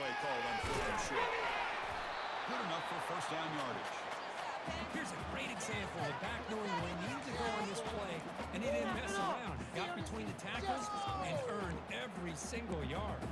play called on 3rd and short. Good enough for first down yardage. Here's a great example of back knowing where he needed to go on this play, and he didn't mess around. He got between the tackles and earned every single yard.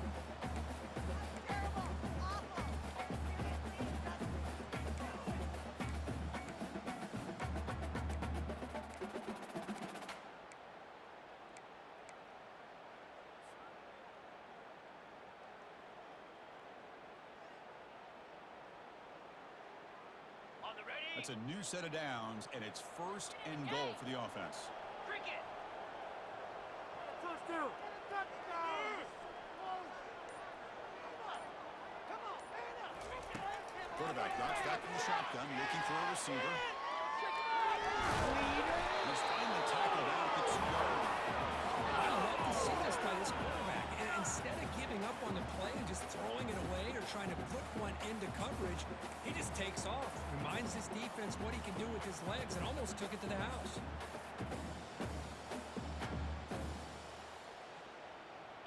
That's a new set of downs, and it's 1st and goal for the offense. Cricket. Touchdown! Touchdown! Quarterback drops back from the shotgun, looking for a receiver. He's finally tackled out at the 2-yard line. I love to see this by this quarterback. And instead of giving up on the play and just throwing it away or trying to put one into coverage, he just takes off. Reminds his defense what he can do with his legs and almost took it to the house.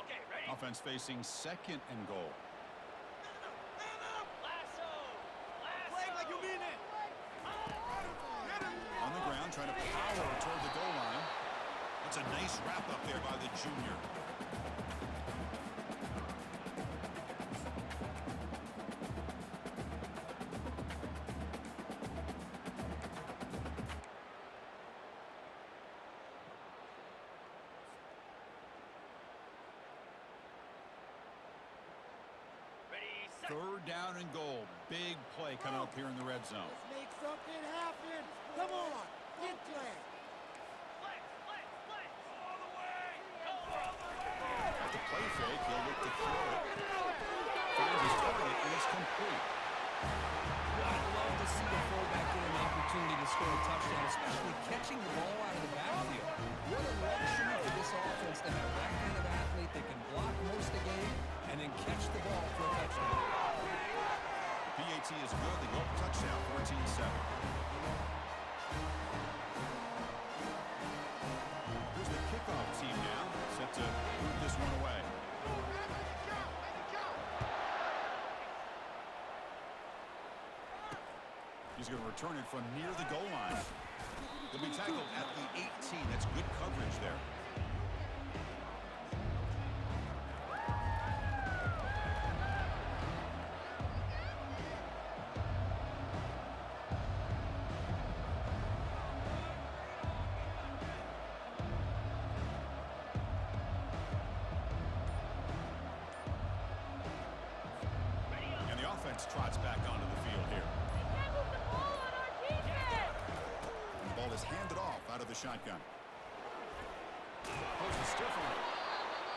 Okay, ready? Offense facing 2nd and goal. Lasso. Play like you mean it! On the ground, trying to power toward the goal line. It's a nice wrap up there by the junior. Ready, set. 3rd down and goal. Big play coming up here in the red zone. Let's make something happen! Come on! Get play! Flex, flex, flex. All the way. Go all the way. At the play fake, he'll look to throw it. Finds his target, and it's complete. Well, I'd love to see the fullback get an opportunity to score a touchdown, especially catching the ball out of the backfield. What a luxury for this offense to have that kind of athlete that can block most of the game and then catch the ball for a touchdown. PAT is good. They go up touchdown, 14-7. Here's the kickoff team now, set to move this one away. He's going to return it from near the goal line. He'll be tackled at the 18. That's good coverage there. And the offense trots back onto the field here. The ball is handed off out of the shotgun. Post is stiff on it.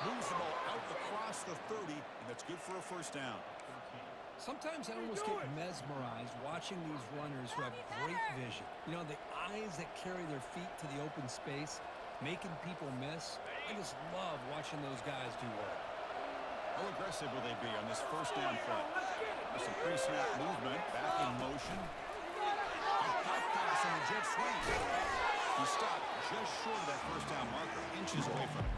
Moves the ball out across the 30, and that's good for a first down. Sometimes I almost get mesmerized watching these runners who have great vision. You know, the eyes that carry their feet to the open space, making people miss. I just love watching those guys do work. How aggressive will they be on this first down play? With some pre-snap movement, back in motion. A pop pass on the jet sweep. He stopped just short of that first down marker, inches away from it.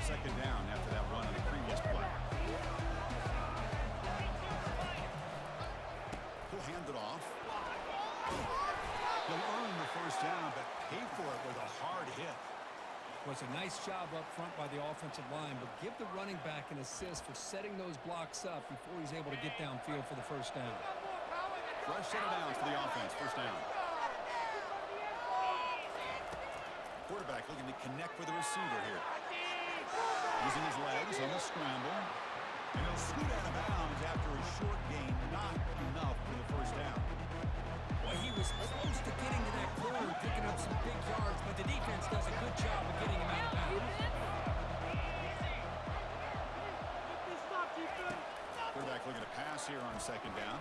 Second down after that run on the previous play. He'll hand it off. He'll earn the first down, but pay for it with a hard hit. Well, it's a nice job up front by the offensive line, but give the running back an assist for setting those blocks up before he's able to get downfield for the first down. Fresh set of downs for the offense. First down. Quarterback looking to connect with the receiver here. Using his legs on the scramble. And he'll scoot out of bounds after a short gain. Not enough for the first down. Well, he was close to getting to that corner and picking up some big yards, but the defense does a good job of getting him out of bounds. Quarterback looking to pass here on second down.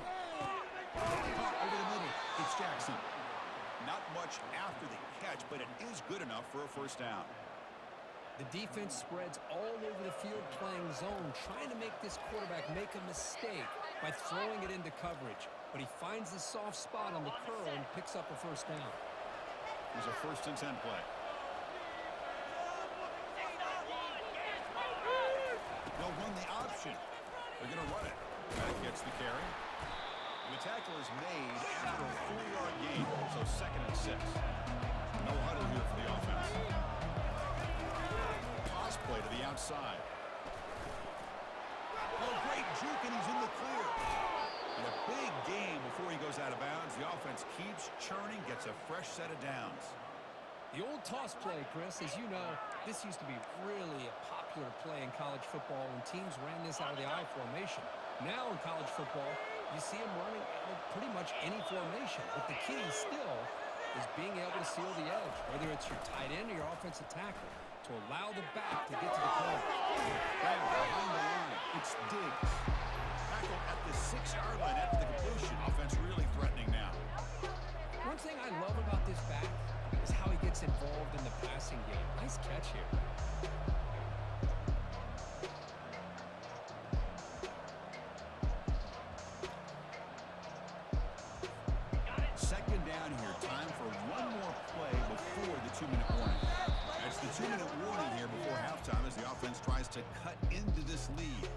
Over the middle, it's Jackson. Not much after the catch, but it is good enough for a first down. The defense spreads all over the field playing zone, trying to make this quarterback make a mistake by throwing it into coverage. But he finds the soft spot on the curl and picks up a first down. Here's a 1st and 10 play. They'll run the option. They're going to run it. That gets the carry. And the tackle is made after a 4-yard gain, so 2nd and 6. No huddle here for the offense. Toss play to the outside. Oh, great juke, and he's in the clear. And a big gain before he goes out of bounds. The offense keeps churning, gets a fresh set of downs. The old toss play, Chris, as you know, this used to be really a popular play in college football when teams ran this out of the I formation. Now in college football, you see them running out of pretty much any formation. But the key still is being able to seal the edge, whether it's your tight end or your offensive tackle, to allow the back to get to the corner. Bam, behind the line, it's Diggs. Tackle at the 6-yard line after the completion. Offense really threatening now. One thing I love about this back is how he gets involved in the passing game. Nice catch here. Second down here. Time for one more play before the 2-minute warning. That's the 2-minute warning here before halftime as the offense tries to cut into this lead.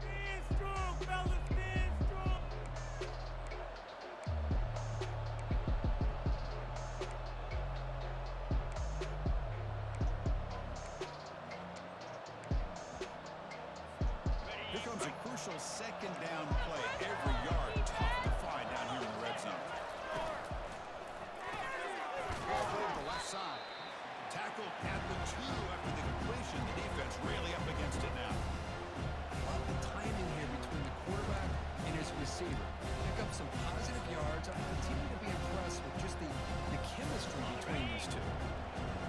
Stand strong, fellas, stand strong. Here comes a crucial 2nd down play. Every yard tough to find down here in the red zone. Ball over the left side. Tackled at the 2 after the completion. The defense really up against it now. Love the timing here between the quarterback and his receiver. Pick up some positive yards. I continue to be impressed with just the chemistry between these two.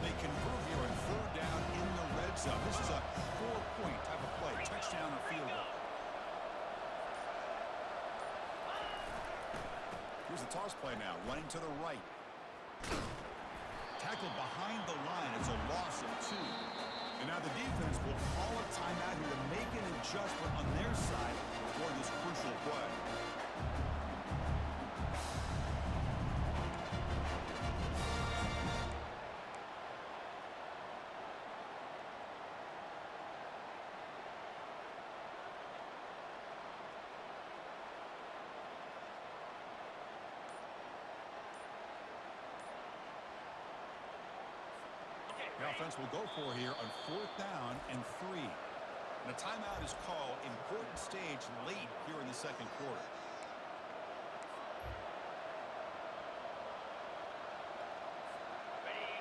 They convert here on 3rd down in the red zone. This is a 4-point type of play. Touchdown or field goal. Here's the toss play now. Running to the right. Tackled behind the line. It's a loss of 2. And now the defense will call a timeout here to make an adjustment on their side for this crucial play. The offense will go for here on 4th down and 3. And a timeout is called. Important stage late here in the 2nd quarter.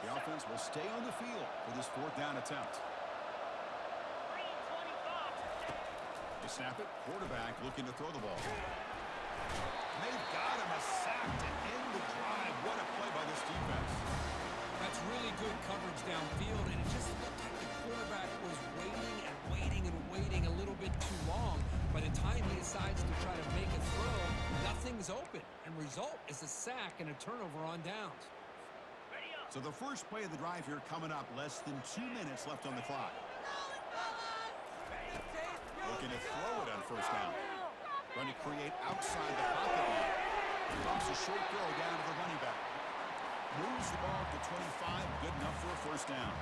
The offense will stay on the field for this 4th down attempt. They snap it. Quarterback looking to throw the ball. And they've got him a sack to end the drive. What a play by this defense. That's really good coverage downfield, and it just looked like the quarterback was waiting and waiting and waiting a little bit too long. By the time he decides to try to make a throw, nothing's open, and result is a sack and a turnover on downs. So the first play of the drive here coming up. Less than 2 minutes left on the clock. Looking to throw it on 1st down. Trying to create outside the pocket. Bumps a short throw down to the running back. Moves the ball to 25. Good enough for a 1st down.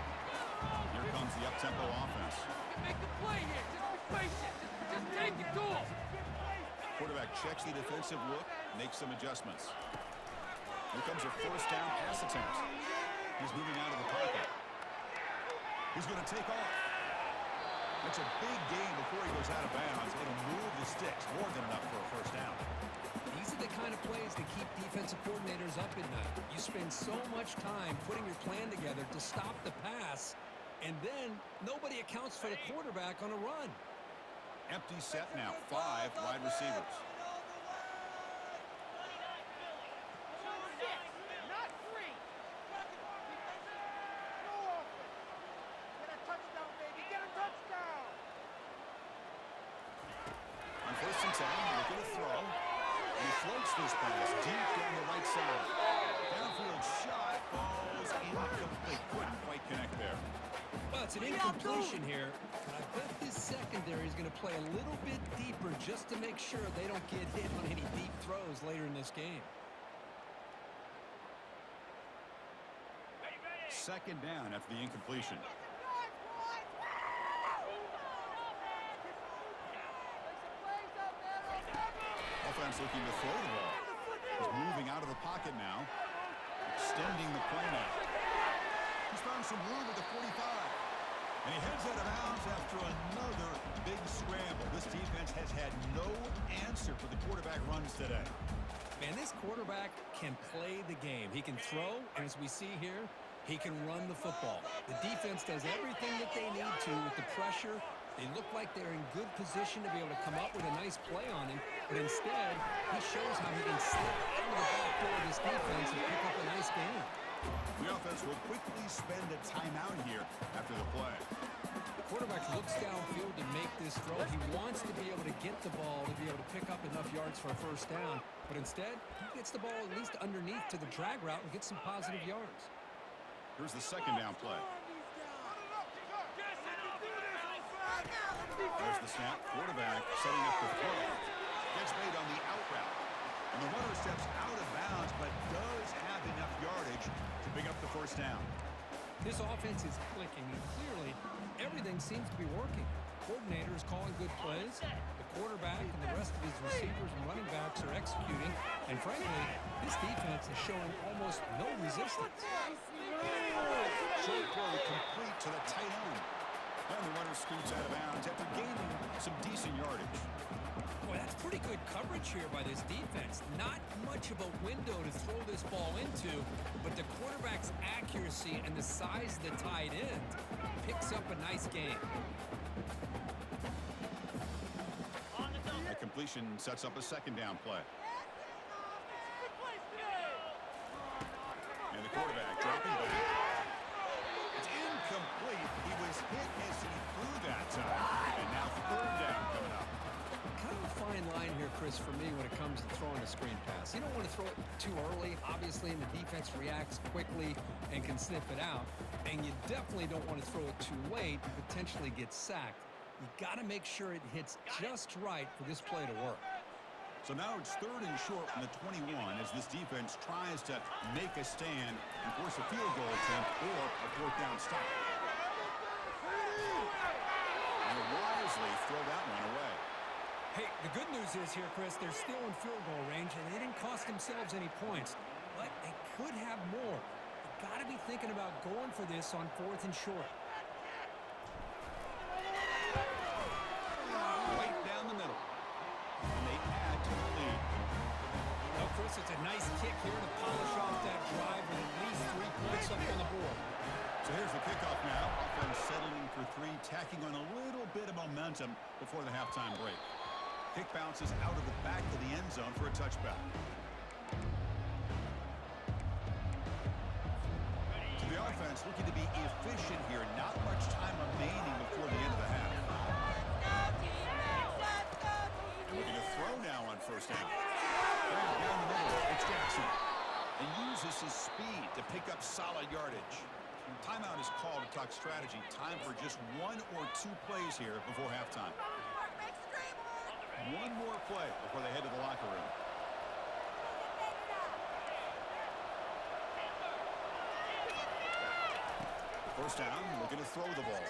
Here comes the up-tempo offense. Make the play here. Just be patient. Just take it to him. Quarterback checks the defensive look, makes some adjustments. Here comes a 1st down pass attempt. He's moving out of the pocket. He's going to take off. That's a big gain before he goes out of bounds. It'll move the sticks. More than enough for a 1st down. These are the kind of plays that keep defensive coordinators up at night. You spend so much time putting your plan together to stop the pass, and then nobody accounts for the quarterback on a run. Empty set now. 5 wide receivers. Not 3. No offense. Get a touchdown, baby. Get a touchdown. On 1st and 10, looking to throw. And he floats this pass deep down the right side. Downfield shot falls incomplete. Couldn't quite connect there. Well, it's an incompletion here, but I bet this secondary is going to play a little bit deeper just to make sure they don't get hit on any deep throws later in this game. Second down after the incompletion. Offense looking to throw the ball. He's moving out of the pocket now, extending the play now. He's found some room at the 45. And he heads out of bounds after another big scramble. This defense has had no answer for the quarterback runs today. Man, this quarterback can play the game. He can throw, and as we see here, he can run the football. The defense does everything that they need to with the pressure. They look like they're in good position to be able to come up with a nice play on him, but instead, he shows how he can slip out of the back door of this defense and pick up a nice game. The offense will quickly spend a timeout here after the play. The quarterback looks downfield to make this throw. He wants to be able to get the ball to be able to pick up enough yards for a first down, but instead, he gets the ball at least underneath to the drag route and gets some positive yards. Here's the second down play. There's the snap. Quarterback setting up the throw. Gets made on the out route. And the runner steps out of bounds, but does have enough yardage to pick up the first down. This offense is clicking, and clearly everything seems to be working. The coordinator is calling good plays. The quarterback and the rest of his receivers and running backs are executing. And frankly, this defense is showing almost no resistance. Short throw complete to the tight end. And the runner scoots out of bounds after gaining some decent yardage. Boy, that's pretty good coverage here by this defense. Not much of a window to throw this ball into, but the quarterback's accuracy and the size of the tight end picks up a nice game. The completion sets up a second down play. And the quarterback dropping back. It's incomplete. He was hit as he threw that time. And now third down coming up. Kind of a fine line here, Chris, for me when it comes to throwing a screen pass. You don't want to throw it too early, obviously, and the defense reacts quickly and can sniff it out. And you definitely don't want to throw it too late and potentially get sacked. You got to make sure it hits just right for this play to work. So now it's third and short from the 21 as this defense tries to make a stand and force a field goal attempt or a fourth down stop. And wisely throw that one away. Hey, the good news is here, Chris, they're still in field goal range, and they didn't cost themselves any points. But they could have more. You got to be thinking about going for this on fourth and short. Right down the middle. And they add to the lead. Well, Chris, it's a nice kick here to polish off that drive with at least 3 points up on the board. So here's the kickoff now. Offense settling for three, tacking on a little bit of momentum before the halftime break. Kick bounces out of the back of the end zone for a touchback. So the offense looking to be efficient here. Not much time remaining before the end of the half. And looking to throw now on first down. Right down the middle, it's Jackson. And uses his speed to pick up solid yardage. Timeout is called to talk strategy. Time for just 1 or 2 plays here before halftime. One more play before they head to the locker room. First down, looking to throw the ball.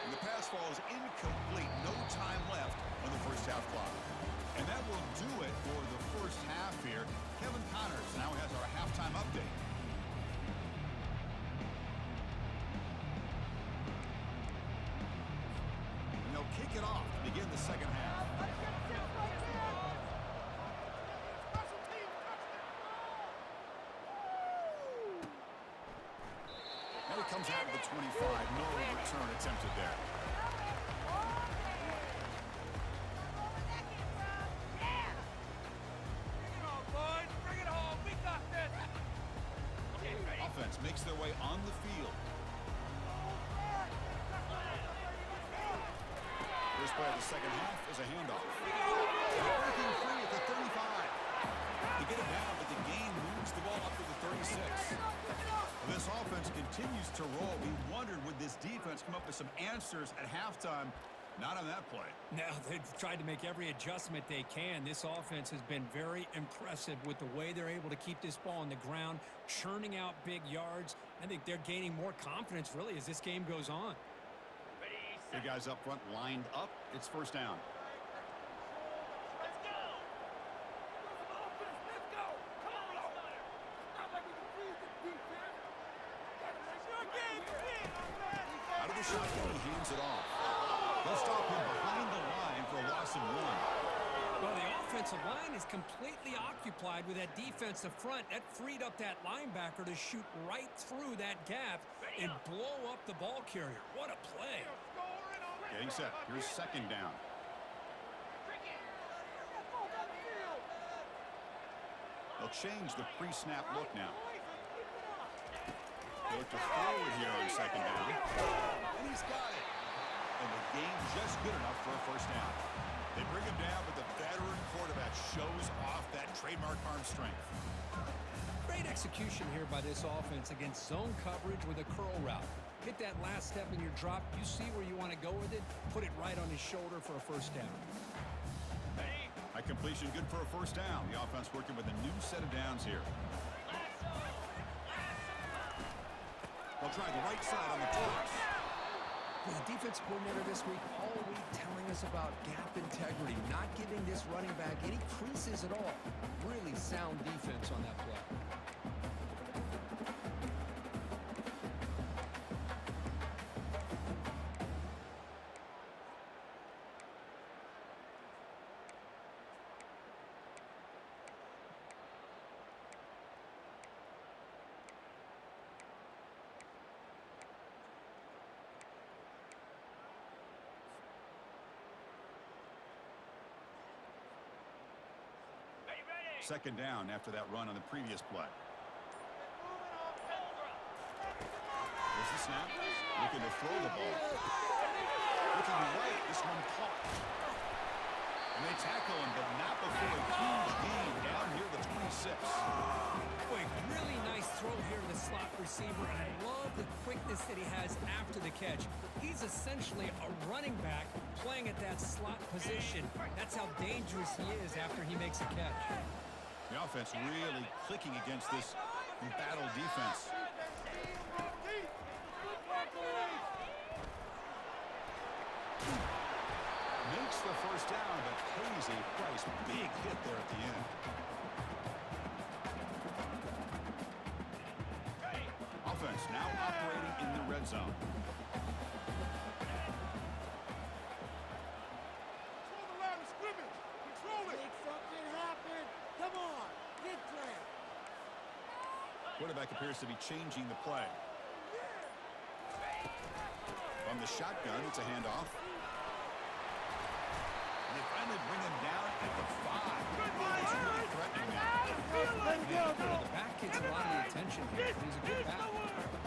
And the pass falls incomplete. No time left on the first half clock. And that will do it for the first half here. Kevin Connors now has our halftime update. Kick it off to begin the second half. Now he comes out of the 25. No return attempted there. Offense makes their way on the field. First play of the second half is a handoff. Breaking free at the 35. They get it down, but the gain moves the ball up to the 36. Well, this offense continues to roll. We wondered, would this defense come up with some answers at halftime? Not on that play. Now, they've tried to make every adjustment they can. This offense has been very impressive with the way they're able to keep this ball on the ground, churning out big yards. I think they're gaining more confidence, really, as this game goes on. Ready, The set, guys up front lined up. It's first down. let's go. Let's go. Come on, Snyder. Out of the shotgun, he hands it off. They'll stop him behind the line for a loss of 1. Well, the offensive line is completely occupied with that defensive front. That freed up that linebacker to shoot right through that gap and blow up the ball carrier. What a play. Getting set. Here's second down. They'll change the pre-snap look now. They look to forward here on second down. And he's got it. And the game just good enough for a first down. They bring him down, but the veteran quarterback shows off that trademark arm strength. Great execution here by this offense against zone coverage with a curl route. Hit that last step in your drop. You see where you want to go with it. Put it right on his shoulder for a first down. A completion good for a first down. The offense working with a new set of downs here. They'll try the right side on the toss. Well, the defense coordinator this week all week telling us about gap integrity, not giving this running back any creases at all. Really sound defense on that play. Second down after that run on the previous play. There's the snap. Looking to throw the ball. Looking right. This one caught. And they tackle him, but not before a huge gain down here to 26. Boy, really nice throw here to the slot receiver, and I love the quickness that he has after the catch. He's essentially a running back playing at that slot position. That's how dangerous he is after he makes a catch. The offense really clicking against this battle defense. Makes the first down, but pays a price. Big hit there at the end. Offense now operating in the red zone. Make something happen. Come on. Get clear. Quarterback appears to be changing the play. From the shotgun, it's a handoff. And they finally bring him down at the 5. It's really threatening now. The back gets a lot of the attention here. He's a good back.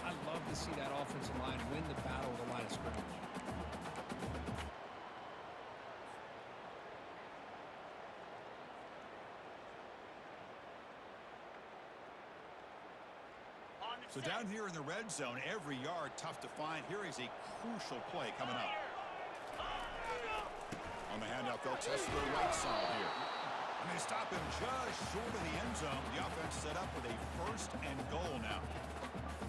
I love to see that offensive line win the battle of the line of scrimmage. So down here in the red zone, every yard tough to find. Here is a crucial play coming up. On the handoff, they'll test their right side here. And they stop him just short of the end zone. The offense set up with a first and goal now.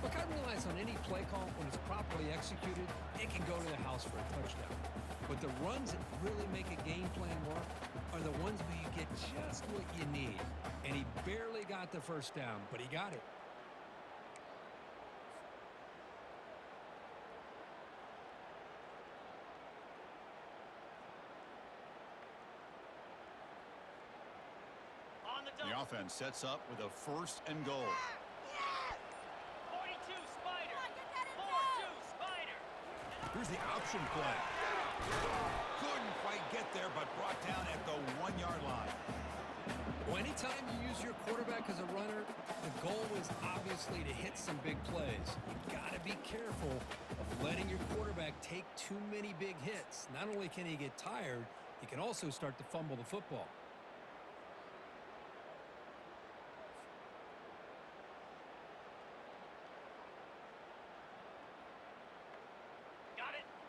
Look, I realize on any play call, when it's properly executed, it can go to the house for a touchdown. But the runs that really make a game plan work are the ones where you get just what you need. And he barely got the first down, but he got it. The offense sets up with a first and goal. 42 Spider. 4-2 Spider. Here's the option play. Couldn't quite get there, but brought down at the 1-yard line. Well, anytime you use your quarterback as a runner, the goal is obviously to hit some big plays. You got to be careful of letting your quarterback take too many big hits. Not only can he get tired, he can also start to fumble the football.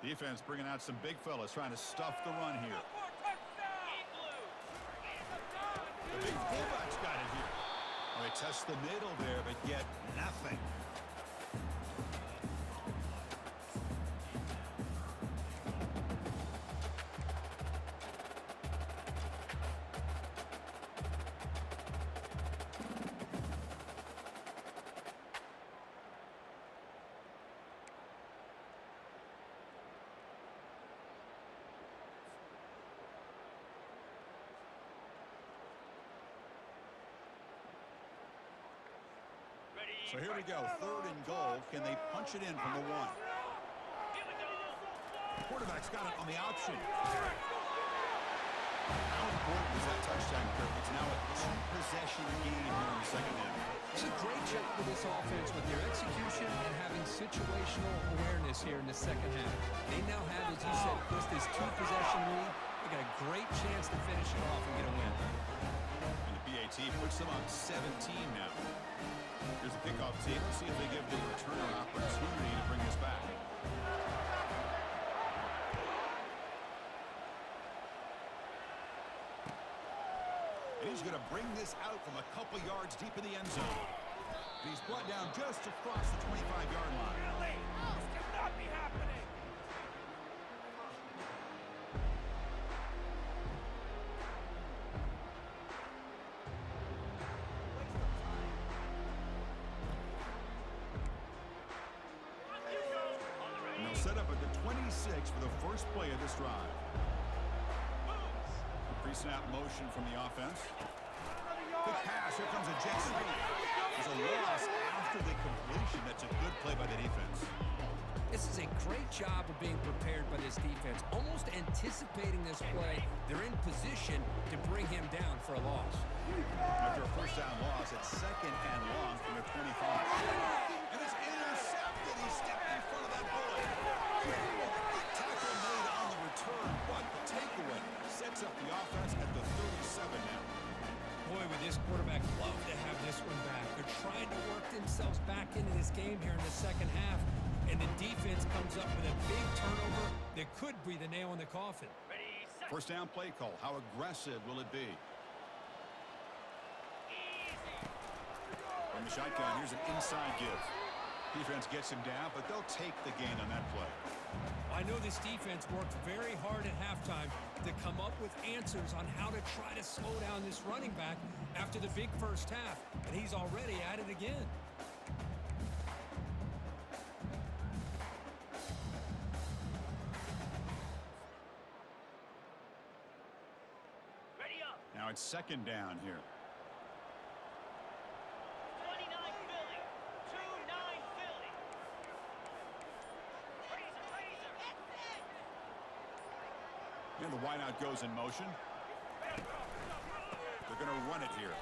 Defense bringing out some big fellas trying to stuff the run here. The big fullback's got it here. Oh, they test the middle there, but get nothing. So here we go, 3rd and goal. Can they punch it in from the 1? Quarterback's got it on the option. How important is that touchdown, Kirk? It's now a 2-possession game here in the second half. It's a great job with this offense with their execution and having situational awareness here in the second half. They now have, as you said, Chris, this 2-possession lead. They got a great chance to finish it off and get a win. And the BAT puts them on 17 now. Here's the kickoff team. Let's see if they give the returner an opportunity to bring this back. And he's going to bring this out from a couple yards deep in the end zone. And he's brought down just across the 25-yard line. Really? This cannot be happening. And they'll set up at the 26 for the first play of this drive. Pre-snap motion from the offense. Quick pass. Here comes a jet sweep. There's a loss after the completion. That's a good play by the defense. This is a great job of being prepared by this defense, almost anticipating this play. They're in position to bring him down for a loss. After a first down loss, it's 2nd and long from the 25. And it's intercepted. He stepped in front of that bullet. Tackle made on the return, but the takeaway sets up the offense at the 37 now. Boy, would this quarterback love to have this one back. They're trying to work themselves back into this game here in the second half, and the defense comes up with a big turnover that could be the nail in the coffin. Ready, set. First down play call. How aggressive will it be? From the shotgun, here's an inside give. Defense gets him down, but they'll take the gain on that play. I know this defense worked very hard at halftime to come up with answers on how to try to slow down this running back after the big first half, and he's already at it again. Ready up. Now it's 2nd down here. 29 Philly. 2-9 Philly. Razor. And the wideout goes in motion. They're going to run it here.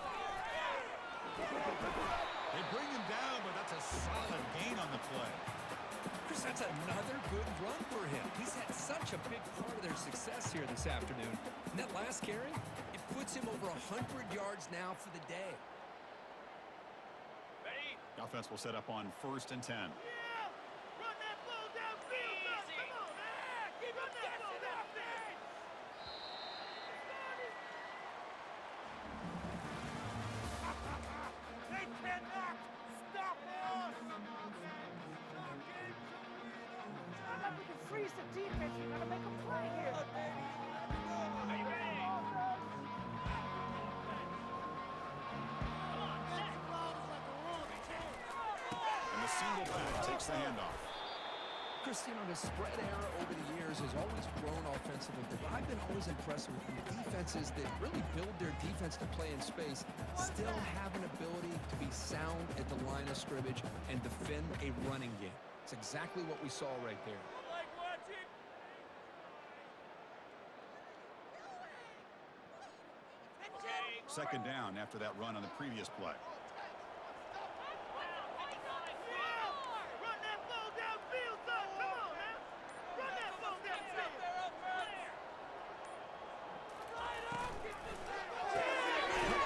They bring him down, but that's a solid gain on the play. Chris, that's another good run for him. He's had such a big part of their success here this afternoon. And that last carry, it puts him over 100 yards now for the day. Ready? The offense will set up on 1st and 10. Yeah! Run that ball downfield, son. Come on, man. Keep run that ball downfield. They cannot stop us. If we can freeze the defense, we gotta make a play here. Are you ready? Come on, set. And the single back takes the handoff. Chris, you know, the spread era over the years has always grown offensively, but I've been always impressed with the defenses that really build their defense to play in space, still have an ability to be sound at the line of scrimmage and defend a running game. It's exactly what we saw right there. Like watching. 2nd down after that run on the previous play. Run that ball downfield, son. Come on, man. Run that ball downfield.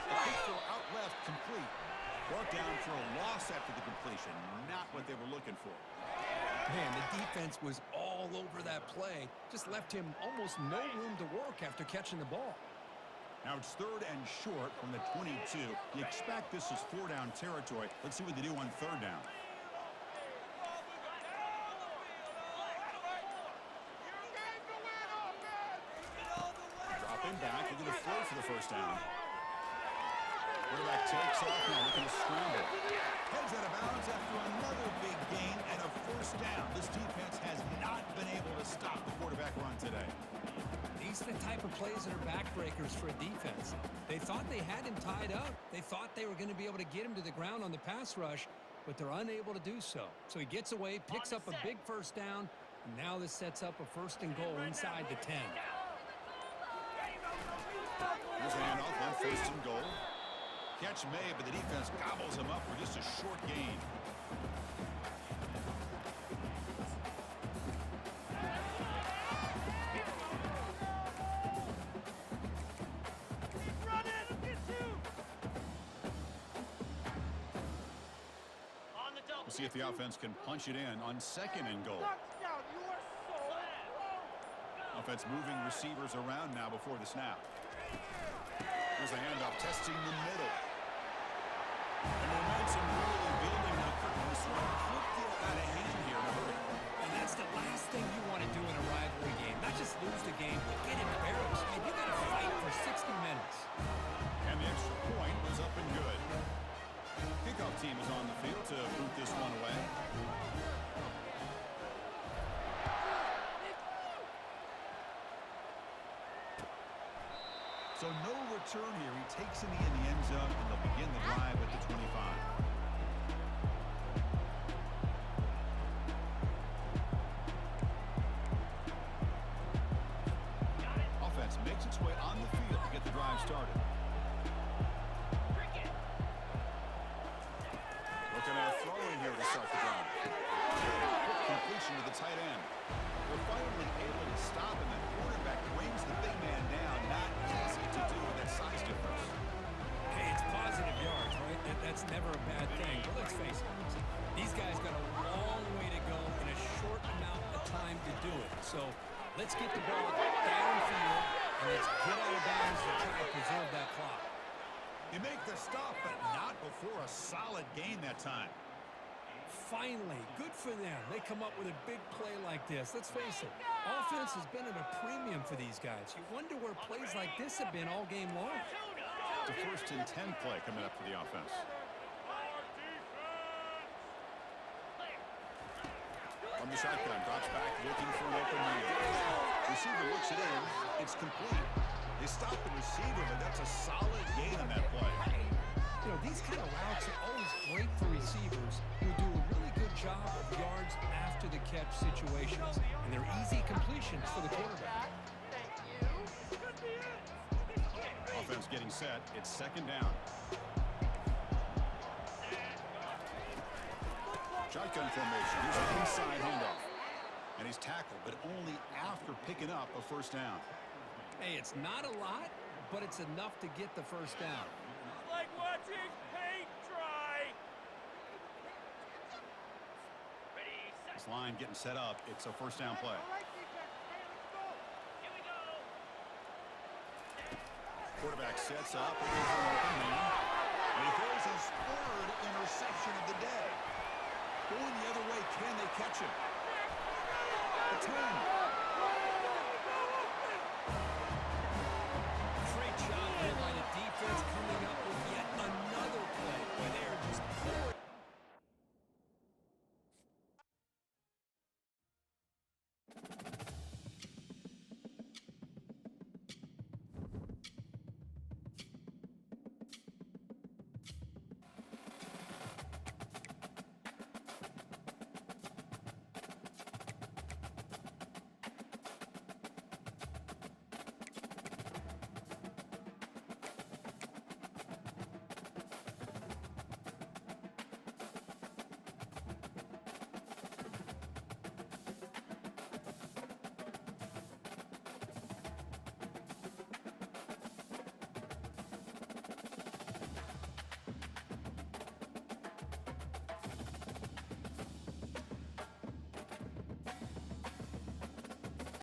The kick throw out left complete. Brought down for a loss after the completion. Not what they were looking for. Man, the defense was all all over that play. Just left him almost no room to work after catching the ball. Now it's 3rd and short from the 22. You expect this is 4-down territory. Let's see what they do on 3rd down. Dropping back, looking to throw for the 1st down. Quarterback takes off now, looking to scramble. Heads out of bounds after another big gain and a 1st down. This defense has not been able to stop the quarterback run today. These are the type of plays that are backbreakers for a defense. They thought they had him tied up. They thought they were going to be able to get him to the ground on the pass rush, but they're unable to do so. So he gets away, picks up a big 1st down, and now this sets up a 1st and goal inside the 10. Here's a handoff on 1st and goal. Catch made, but the defense gobbles him up for just a short gain. We'll see if the offense can punch it in on 2nd and goal. Touchdown, you are so close. Offense moving receivers around now before the snap. Here's a handoff, testing the middle. And momentum really building now. This one could get out of hand here in a hurry. And that's the last thing you want to do in a rivalry game. Not just lose the game, but get embarrassed. And you got to fight for 60 minutes. And the extra point was up and good. Kickoff team is on the field to boot this one away. So no return here. He takes it in the end zone, and they'll begin the drive at the 25. Offense makes its way on the field to get the drive started. Looking at throwing here to start the drive. Quick completion to the tight end. We're finally able to stop him. The quarterback brings the big man down. Not easy to do with that size difference. Hey, it's positive yards, right? That's never a bad thing. But let's face it, these guys got a long way to go in a short amount of time to do it. So let's get the ball downfield and let's get out of bounds to try to preserve that clock. You make the stop, but not before a solid gain that time. Finally, good for them. They come up with a big play like this. Let's face it, offense has been at a premium for these guys. You wonder where plays like this have been all game long. The 1st and 10 play coming up for the offense. From the shotgun, drops back, looking for an open man. Receiver looks it in. It's complete. They stop the receiver, but that's a solid gain on that play. You know, these kind of routes are always great for receivers who do a really good job of yards after the catch situations. And they're easy completions for the quarterback. Offense getting set. It's 2nd down. Shotgun formation. Here's an inside handoff. And he's tackled, but only after picking up a 1st down. Hey, it's not a lot, but it's enough to get the 1st down. Like watching paint dry. This line getting set up. It's a 1st down play. Quarterback sets up. And he throws his 3rd interception of the day. Going the other way, can they catch him? The 10.